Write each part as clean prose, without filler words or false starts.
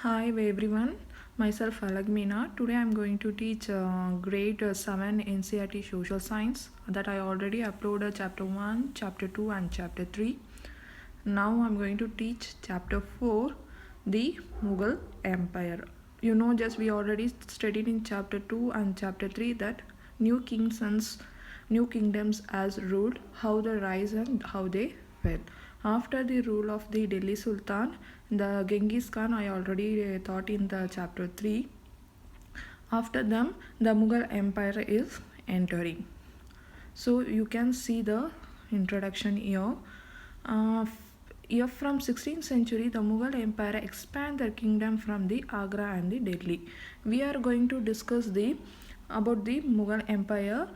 Hi everyone, myself Alagmina. Today I'm going to teach grade 7 NCERT Social Science that I already uploaded chapter 1, chapter 2 and chapter 3. Now I'm going to teach chapter 4, the Mughal Empire. Just we already studied in chapter 2 and chapter 3 that new kingdoms as ruled, how they rise and how they fell. After the rule of the Delhi Sultan, the Genghis Khan, I already taught in the chapter 3. After them, the Mughal Empire is entering. So you can see the introduction here. Here from 16th century, the Mughal Empire expand their kingdom from the Agra and the Delhi. We are going to discuss about the Mughal Empire.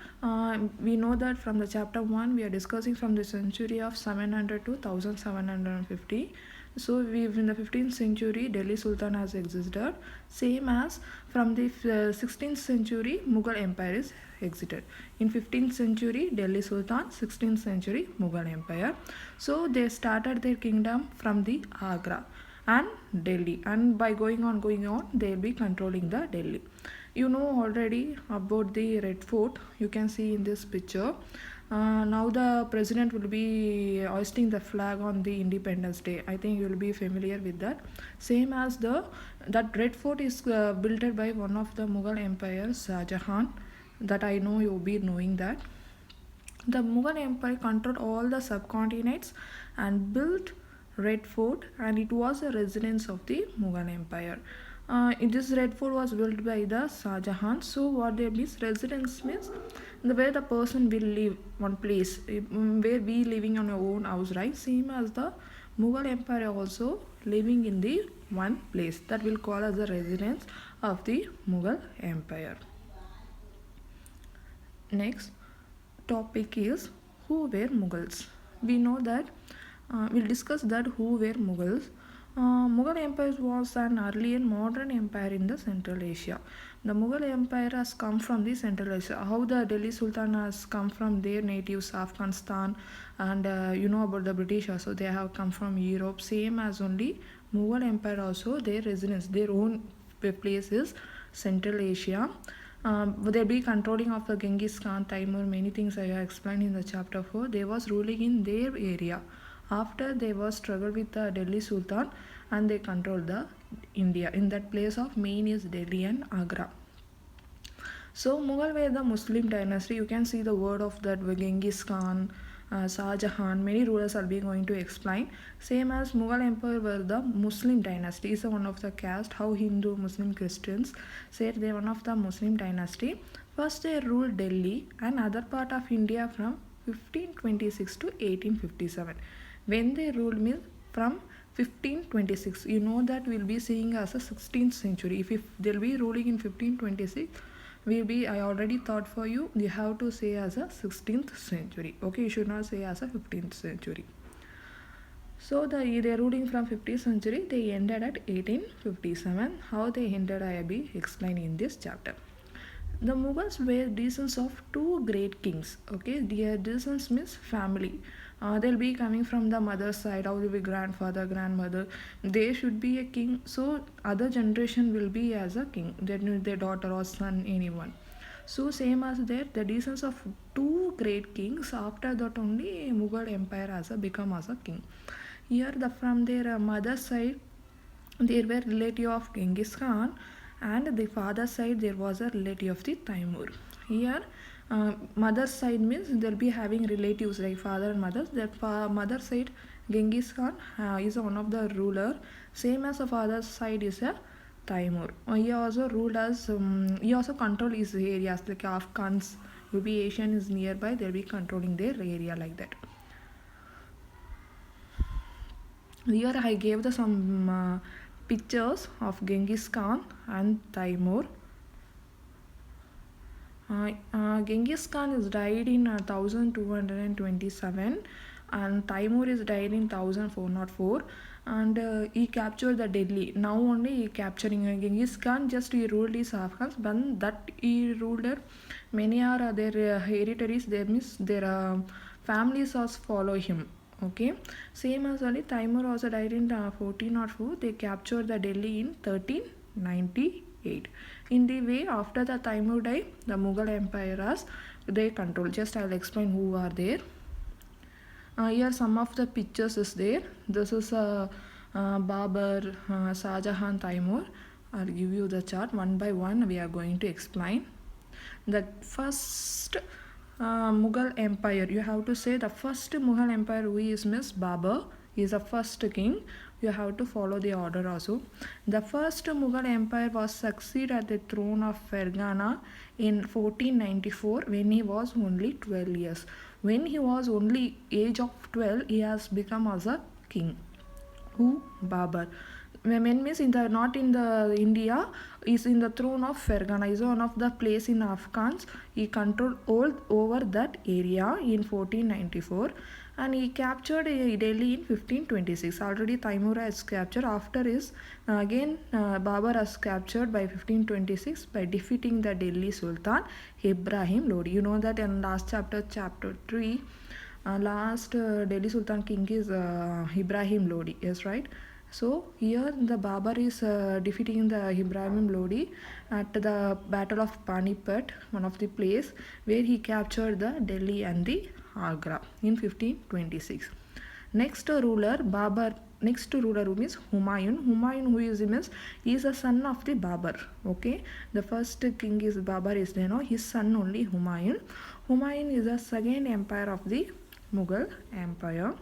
We know that from the chapter 1 we are discussing from the century of 700 to 1750. So in the 15th century Delhi Sultan has existed, same as from the 16th century Mughal Empire is exited. In 15th century Delhi Sultan, 16th century Mughal Empire. So they started their kingdom from the Agra and Delhi, and by going on they will be controlling the Delhi. You know already about the Red Fort, you can see in this picture. Now the president will be hoisting the flag on the Independence Day. I think you will be familiar with that. Same as that Red Fort is built by one of the Mughal empires, Shah Jahan. That I know you'll be knowing that. The Mughal Empire controlled all the subcontinents and built Red Fort, and it was a residence of the Mughal Empire. This Red Fort was built by the Shah Jahan. So what they means residence means the way the person will live one place where we living on our own house, right? Same as the Mughal Empire also living in the one place that will call as the residence of the Mughal Empire. Next topic is who were Mughals. We know that we'll discuss that who were Mughals. Mughal Empire was an early and modern empire in the Central Asia. The Mughal Empire has come from the Central Asia. How the Delhi Sultan has come from their natives Afghanistan, and you know about the British also, they have come from Europe. Same as only Mughal Empire also, their residence, their own place is Central Asia. They'll be controlling of the Genghis Khan, Timur, many things I have explained in the chapter 4. They was ruling in their area. After they was struggled with the Delhi Sultan and they controlled the India. In that place of main is Delhi and Agra. So Mughal were the Muslim dynasty. You can see the word of that Genghis Khan, Shah Jahan, many rulers are being going to explain. Same as Mughal Empire were the Muslim dynasty. Is one of the caste how Hindu, Muslim, Christians said they are one of the Muslim dynasty. First they ruled Delhi and other part of India from 1526 to 1857. When they ruled means from 1526. You know that we'll be seeing as a 16th century. If they'll be ruling in 1526, will be, I already thought for you, you have to say as a 16th century. Okay, you should not say as a 15th century. So they're ruling from 15th century, they ended at 1857. How they ended I will be explaining in this chapter. The Mughals were descendants of two great kings. Okay, their descendants means family. They'll be coming from the mother's side, how will be grandfather, grandmother. They should be a king, so other generation will be as a king. Their daughter or son, anyone. So same as that, the descendants of two great kings. After that only Mughal Empire has become as a king. Here from their mother's side, there were relative of Genghis Khan, and the father side there was a relative of the Timur. Here mother's side means they'll be having relatives like father and mother. That mother side Genghis Khan is one of the ruler, same as the father's side is a Timur. He also ruled as he also controlled his areas like Afghans will be Asian is nearby, they'll be controlling their area like that. Here I gave some pictures of Genghis Khan and Timur. Genghis Khan is died in 1227 and Timur is died in 1404, and he captured the Delhi. Now only he capturing Genghis Khan, just he ruled his Afghans, but that he ruled many are their territories, they means their families also follow him. Okay, same as only Timur also died in 1404. They captured the Delhi in 1398. In the way after the Timur died, the Mughal Empire as they control. Just I will explain who are there. Here some of the pictures is there. This is Babur, Shah Jahan, Timur. I'll give you the chart one by one. We are going to explain. The first Mughal Empire, you have to say the first Mughal Empire who is Miss Babur. He is the first king. You have to follow the order also. The first Mughal Empire was succeed at the throne of Fergana in 1494 when he was only 12 years. When he was only age of 12, he has become as a king. Who? Babur. When means in the not in the India, is in the throne of Fergana, is one of the place in Afghans. He controlled all over that area in 1494 and he captured Delhi in 1526. Already Taimura is captured. After is again Babur was captured by 1526 by defeating the Delhi Sultan Ibrahim Lodi. You know that in last chapter 3, last Delhi Sultan king is Ibrahim Lodi. Yes, right. So here the Babur is defeating the Ibrahim Lodi at the Battle of Panipat, one of the place where he captured the Delhi and the Agra in 1526. Next ruler Babur. Next ruler who is Humayun. Humayun who is he is a son of the Babur. Okay, the first king is Babur is there. No, his son only Humayun. Humayun is the second empire of the Mughal Empire.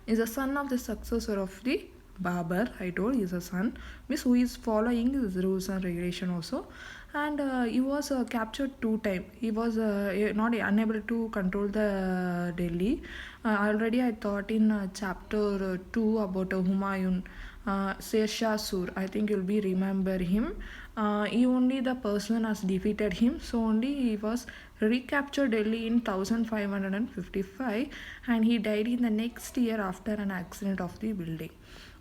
Is a son of the successor of the Babur. I told he is a son, means who is following his rules and regulation also. And he was captured 2 times. He was not unable to control the Delhi. Already I thought in chapter 2 about Humayun, Sher Shah Sur. I think you'll be remember him. He only the person has defeated him, so only he was recaptured Delhi in 1555 and he died in the next year after an accident of the building.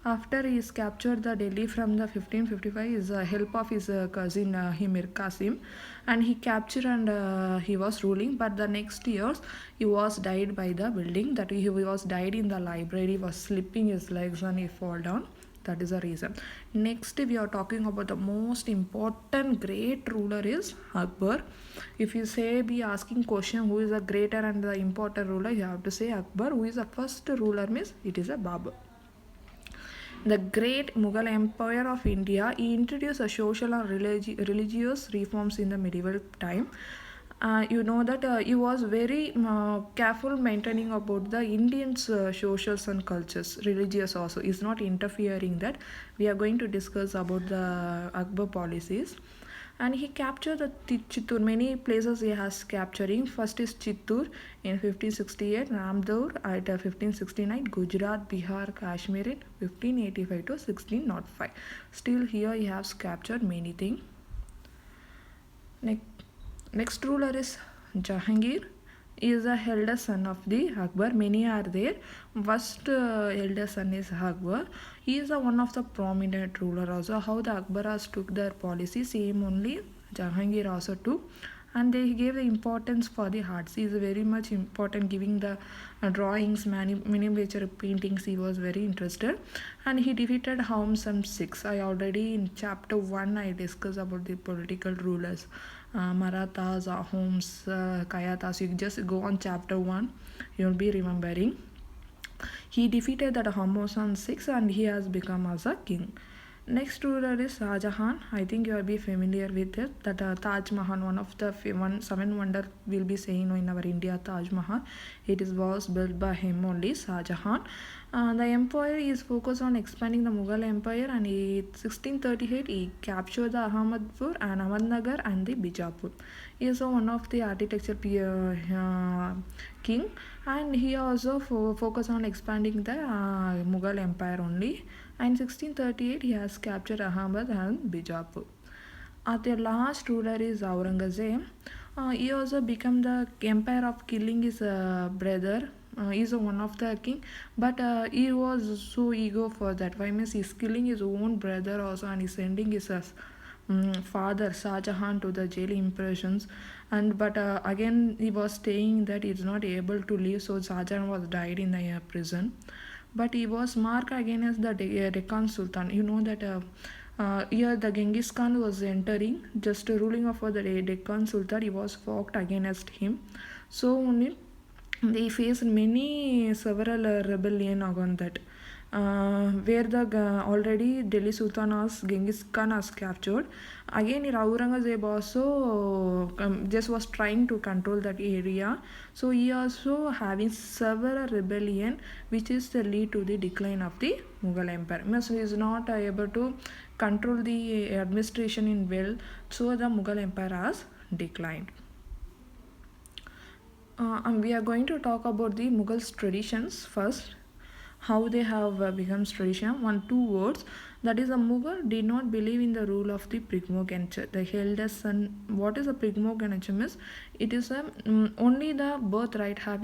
After he is captured the Delhi from the 1555 is the help of his cousin Himir Qasim and he captured and he was ruling, but the next years he was died by the building, that he was died in the library, was slipping his legs and he fall down. That is the reason. Next we are talking about the most important great ruler is Akbar. If you say be asking question who is the greater and the important ruler, you have to say Akbar. Who is the first ruler means it is a Babur. The great Mughal Empire of India, he introduced a social and religious reforms in the medieval time. You know that he was very careful maintaining about the Indians' socials and cultures, religious also. Is not interfering that. We are going to discuss about the Akbar policies. And he captured the Chittur. Many places he has capturing. First is Chittur in 1568, Ramdur at 1569, Gujarat, Bihar, Kashmir in 1585 to 1605. Still here he has captured many things. Next ruler is Jahangir. He is the eldest son of the Akbar. Many are there. First eldest son is Akbar. He is one of the prominent ruler also. How the Akbaras took their policy, same only Jahangir also took. And they gave the importance for the arts. He is very much important, giving the drawings, miniature paintings. He was very interested, and he defeated Homs and Sikhs. I already in chapter 1 I discussed about the political rulers, Marathas, Ahoms, Kayatas. You just go on chapter 1, you'll be remembering. He defeated that Homs and Sikhs and he has become as a king. Next ruler is Shah Jahan. I think you will be familiar with it. That Taj Mahal, one of the seven wonder will be saying in our India, Taj Mahal. It was built by him only, Shah Jahan. The empire is focused on expanding the Mughal Empire, and in 1638 he captured the Ahmadpur and Ahmednagar and the Bijapur. He is one of the architecture king, and he also focused on expanding the Mughal Empire only. And in 1638 he has captured Ahmed and Bijapur. The last ruler is Aurangzeb. He also became the empire of killing his brother. He is one of the king, but he was so ego for that. Why means he's killing his own brother also, and he's sending his father Shah Jahan to the jail impressions, and but again he was saying that he is not able to leave, so Shah Jahan was died in the prison. But he was marked against the Deccan Sultan. You know that here the Genghis Khan was entering, just ruling over the Deccan Sultan. He was fought against him. So only they faced many several rebellion on that. Where the already Delhi Sultan as Genghis Khan was captured. Again, Aurangzeb also just was trying to control that area. So he also having several rebellion, which is the lead to the decline of the Mughal Empire. Means he is not able to control the administration in well, so the Mughal Empire has declined. And we are going to talk about the Mughals traditions first, how they have become tradition. 1-2 words, that is, the Mughal did not believe in the rule of the primogeniture, the eldest son. What is a primogeniture? Means it is only the birthright having